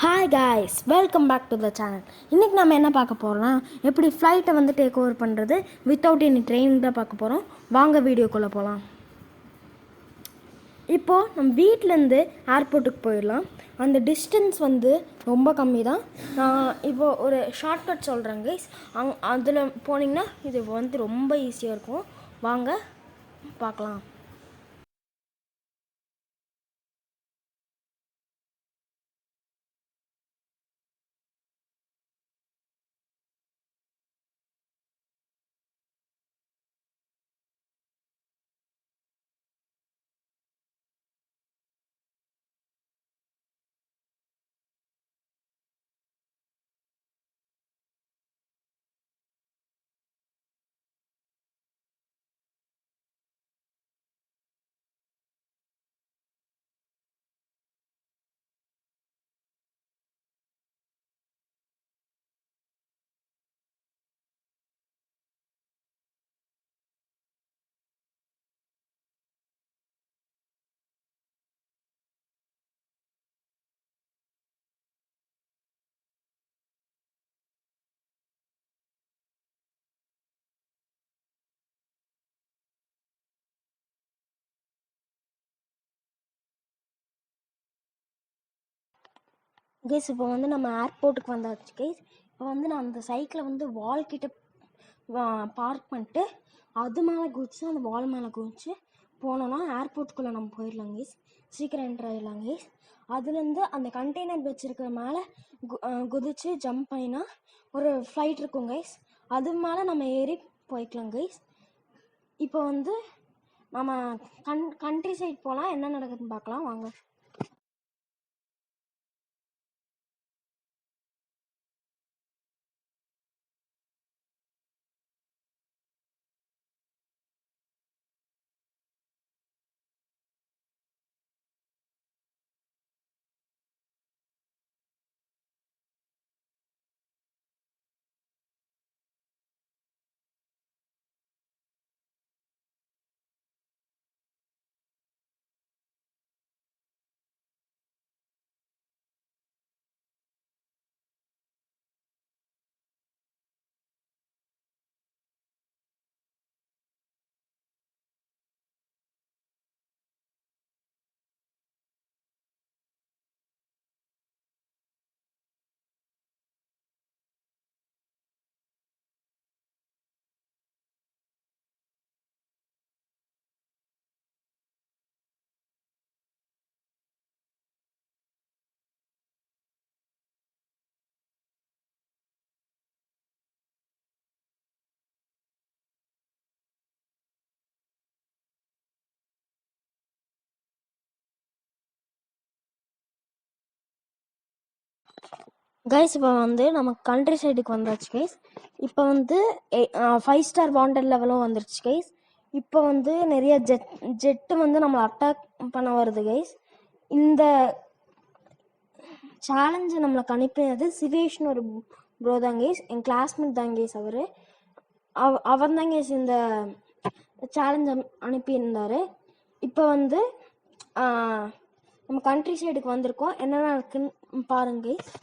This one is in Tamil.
Hi guys, welcome back to the channel. இன்றைக்கி நம்ம என்ன பார்க்க போகிறோம்னா, எப்படி ஃப்ளைட்டை வந்து டேக் ஓவர் பண்ணுறது வித்தவுட் எனி ட்ரெயின் தான் பார்க்க போகிறோம். வாங்க வீடியோக்குள்ளே போகலாம். இப்போது நம்ம வீட்டிலேருந்து ஏர்போர்ட்டுக்கு போயிடலாம். அந்த டிஸ்டன்ஸ் வந்து ரொம்ப கம்மி தான். நான் இப்போது ஒரு ஷார்ட்கட் சொல்கிறேன் கைஸ். அதில் போனீங்கன்னா இது வந்து ரொம்ப ஈஸியாக இருக்கும். வாங்க பார்க்கலாம். கைஸ், இப்போ வந்து நம்ம ஏர்போர்ட்டுக்கு வந்தாச்சு கைஸ். இப்போ வந்து நான் அந்த சைக்கிளை வந்து வால் கிட்ட பார்க் பண்ணிட்டு அது மேலே குதிச்சு அந்த வால் மேலே குதிச்சு போனோன்னா ஏர்போர்ட்டுக்குள்ளே நம்ம போயிடலாம் கைஸ். சீக்கிரம் என்ட்ரு ஆகிடலாம் கைஸ். அதுலேருந்து அந்த கண்டெய்னர் வச்சுருக்கிற மேலே குதிச்சு ஜம்ப் பண்ணினா ஒரு ஃப்ளைட் இருக்கும் கைஸ். அது மேலே நம்ம ஏறி போய்க்கலாம் கைஸ். இப்போ வந்து நம்ம கண்ட்ரி சைட் போனால் என்ன நடக்குதுன்னு பார்க்கலாம் வாங்க. கைஸ், இப்போ வந்து நம்ம கண்ட்ரி சைடுக்கு வந்தாச்சு கைஸ். இப்போ வந்து 5 ஸ்டார் வாண்டட் லெவலும் வந்துருச்சு கைஸ். இப்போ வந்து நிறைய ஜெட்டு வந்து நம்மளை அட்டாக் பண்ண வருது கைஸ். இந்த சேலஞ்சை நம்மளுக்கு அனுப்பினது சிவேஷ்னு ஒரு ப்ரோ தான் கைஸ். என் கிளாஸ்மேட் தான் கைஸ். அவர் தான் கைஸ் இந்த சேலஞ்ச் அனுப்பியிருந்தார். இப்போ வந்து நம்ம கண்ட்ரி சைடுக்கு வந்திருக்கோம். என்னென்ன இருக்குன்னு பாருங்க கைஸ்.